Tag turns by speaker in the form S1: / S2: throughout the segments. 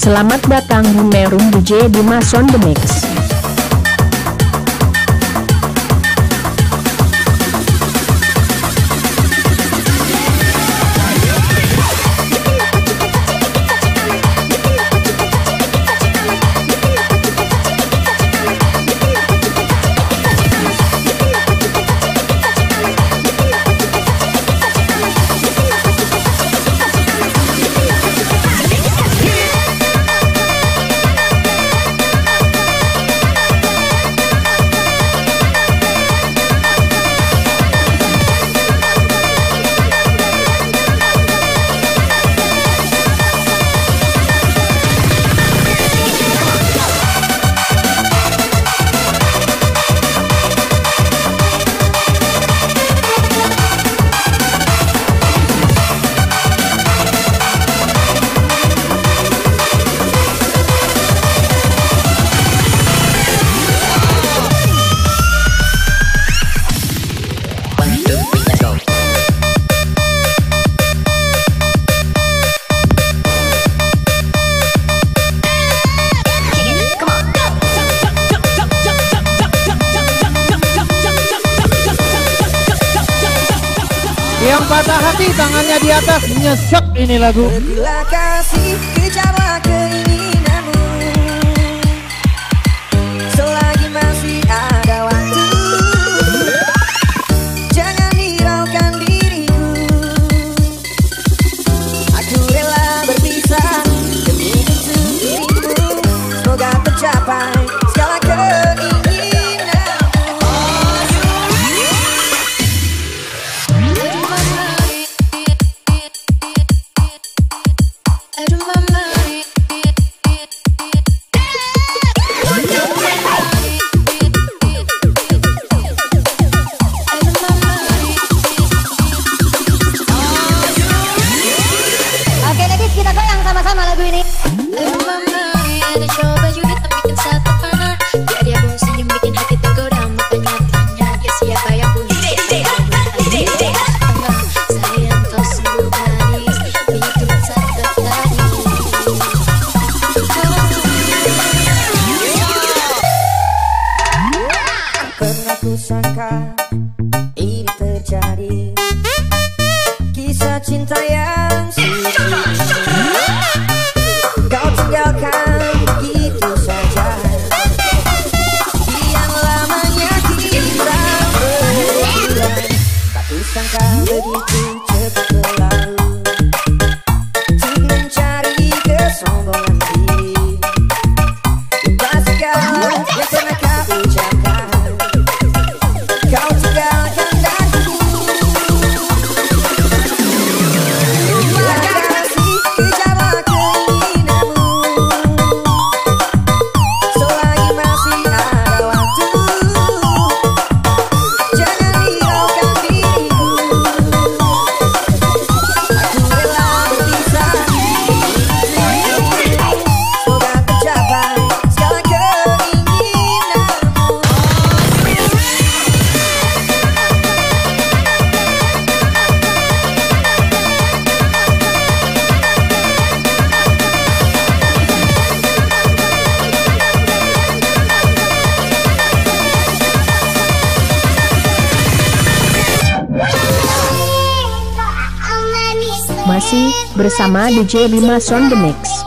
S1: Selamat datang di Merum DJ Dimas on the Mix.
S2: Yang patah hati tangannya di atas, nyesek ini lagu.
S3: Bila kasih kecewa keinginanmu, selagi masih ada waktu, jangan hiraukan diriku. Aku rela berpisah demi dirimu, semoga tercapai segala keinginanmu.
S4: Kita goyang sama-sama lagu ini.
S3: Pernah ku sangka ini terjadi, kisah cinta yang suci. Kau tinggalkan begitu saja, yang lamanya kita berjalan. Tak kusangka begitu cepat berlalu, untuk mencari kesombongan diri. Lupa segala yang pernah kau ucapkan, kau tinggalkan daku. Bila kasih kecewa keinginanmu, selagi masih ada waktu, jangan hiraukan diriku. Aku rela berpisah dirimu, semoga tercapai segala keinginanmu.
S1: Masih bersama DJ Dimas on the Mix.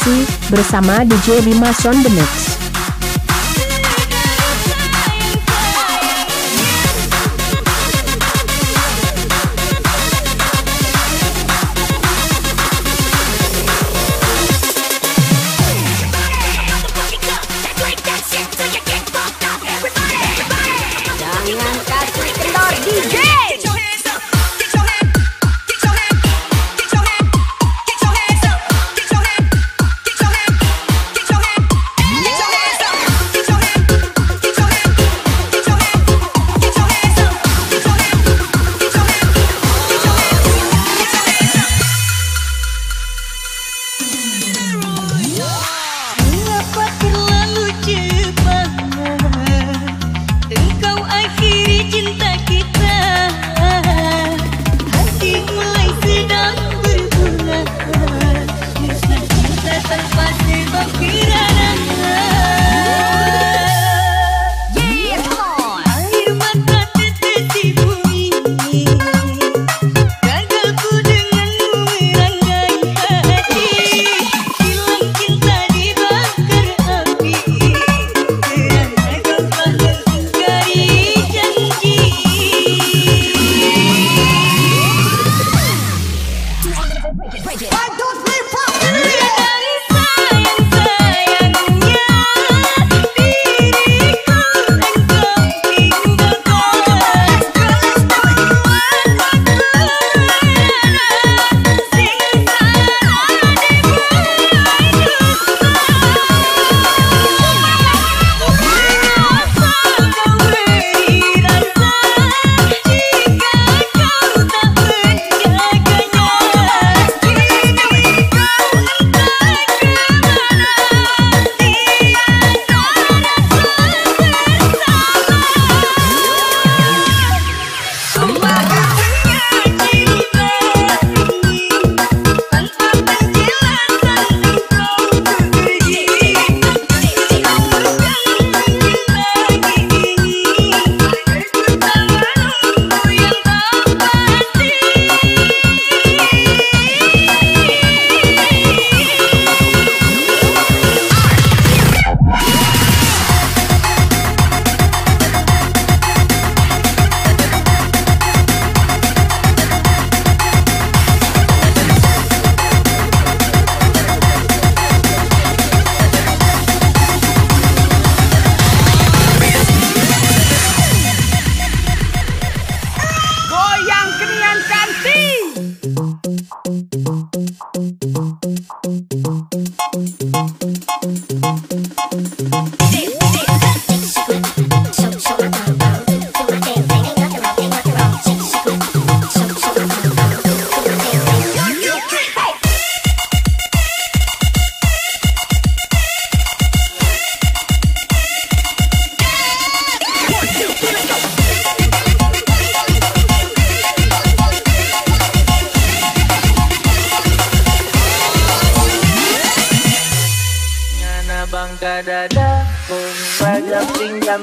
S1: Bekasi bersama DJ Dimas on the Mix.
S3: Jangan kasih kendor DJ.
S4: Mengapa terlalu cepat engkau akhiri cinta kita? Hati mulai sedang berbunga, kisah cinta tanpa sebab kirana. Air mata tetes di bumi, gagal ku denganmu merangkai hati. Hilang cinta dibakar api, kerana kau telah ingkari janji. Dari sayang-sayangnya diriku engkau tinggalkan. Siksa adikku rasa kau beri rasa jika kau tak menjaganya. Kini kau entah kemana, tiada rasa bersama. Mengagumnya cinta ini, tanpa penjelasan engkau pergi. Kau bukan mungkin lagi ini pertemaanku yang tak pasti.
S2: Goyang kenian cantik. Ngana bangka dada pun bajak pinjam.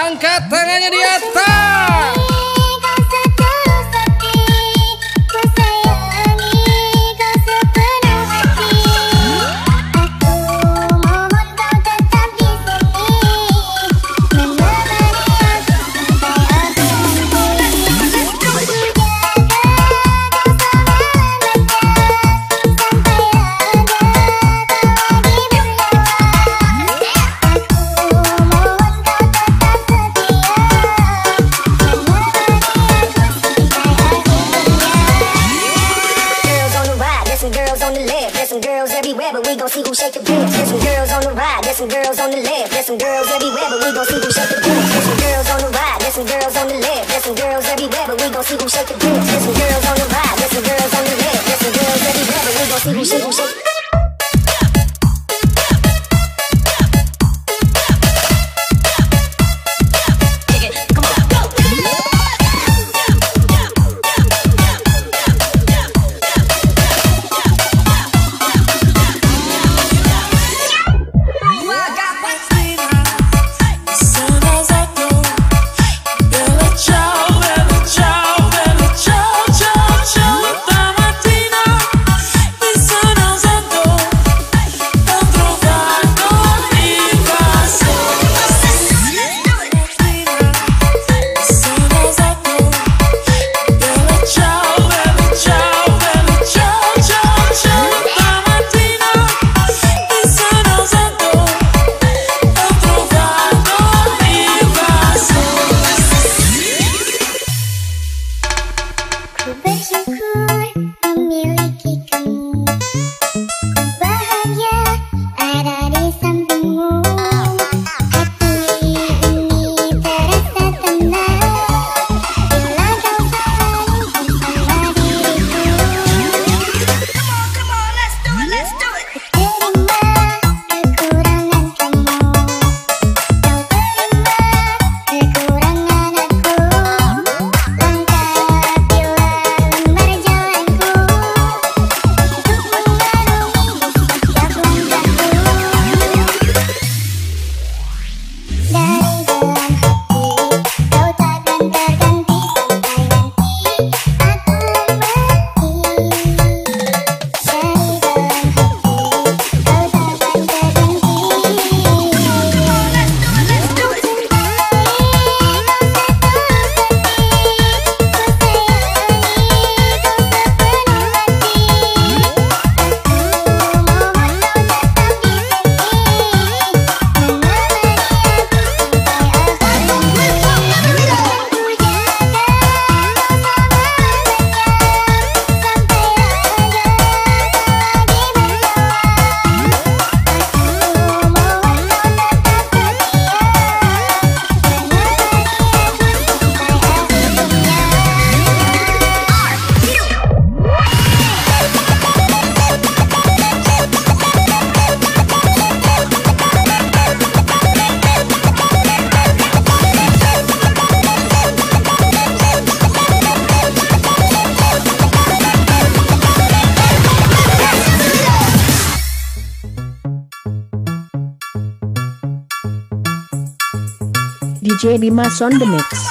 S2: Angkat tangannya di atas.
S3: See who shake the dance. There's some girls on the ride, there's some girls on the left. There's some girls everywhere, but we gon' see who shake the dance. There's some girls on the ride, there's some girls on the left. There's some girls everywhere, but we gon' see who shake the dance. There's some girls on the ride, there's some girls on the left. There's some girls everywhere, but we gon' see who shake the dance.
S1: DJ Dimas on the mix.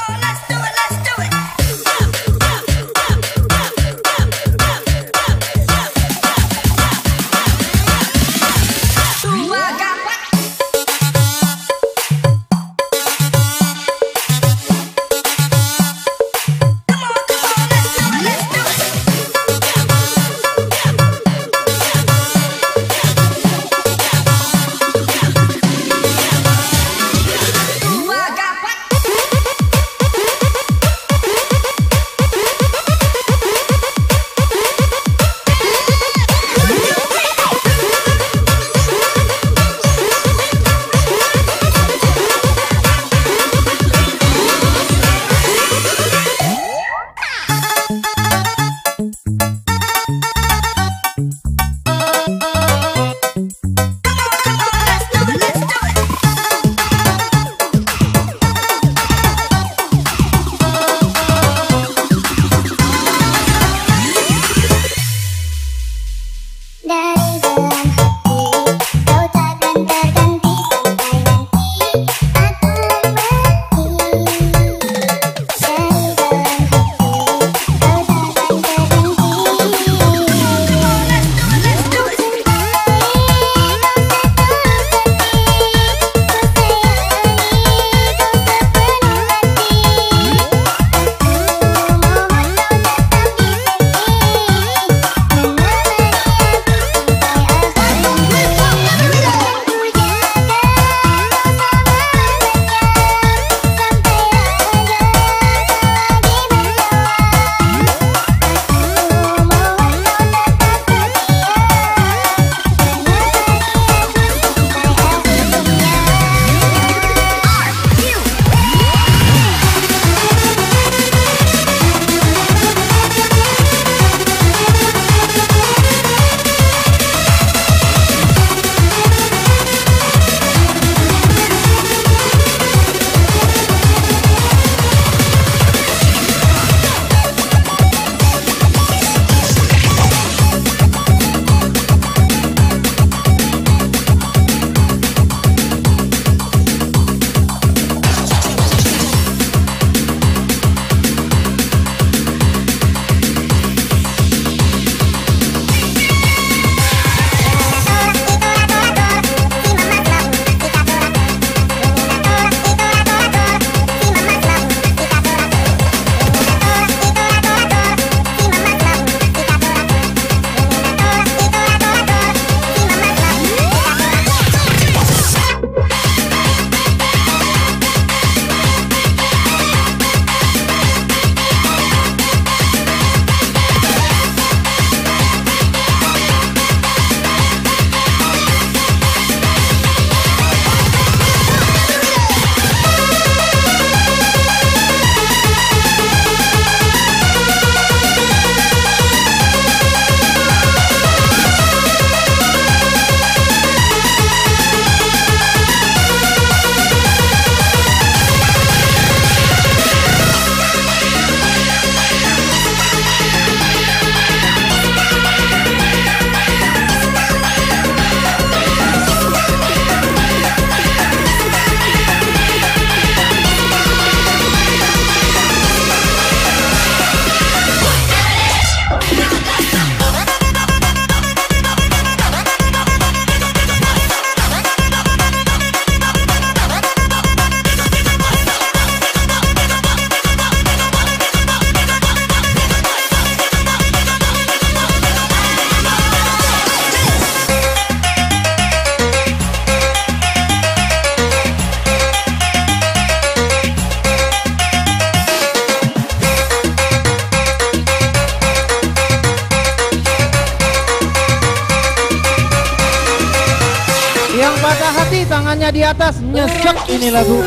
S2: tangannya di atas, nyesek ini lagu.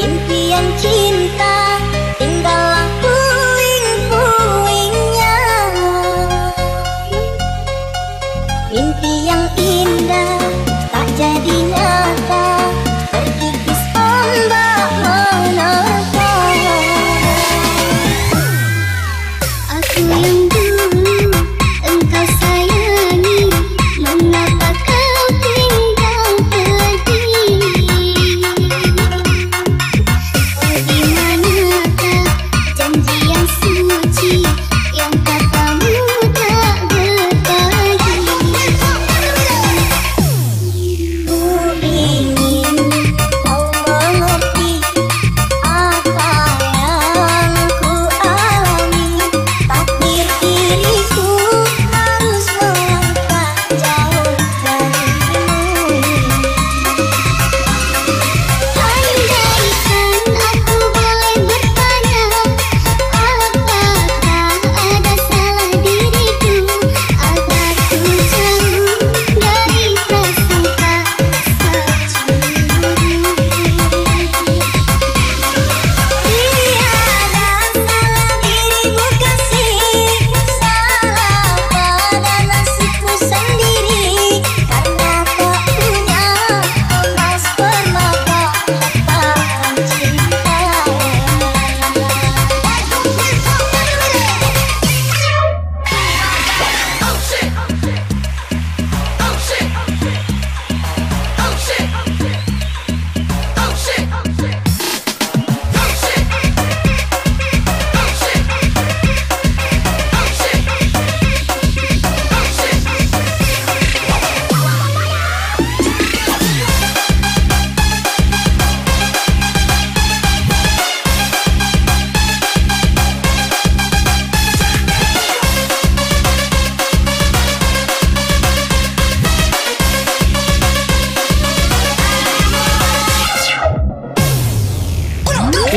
S3: Impian cinta tinggallah puing-puingnya. Mimpi yang indah tak jadi nyata, terkikis ombak menerpa. Aku yang dulu engkau sayangi, mengapa kau tinggal pergi? Di manakah janji yang suci yang katamu tak berbagi? Ku ingin kau mengerti apa yang ku alami. Takdir diriku harus melangkah jauh darimu. Andaikan aku boleh bertanya, apakah ada salah diriku agar ku jauh dari prasangka secemburu. Tiada salah dirimu kasih, salah pada nasibku sendiri, karena tak punya emas permata katakan cinta.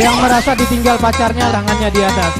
S2: Yang merasa ditinggal pacarnya, tangannya di atas.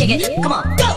S4: shake it. Come on.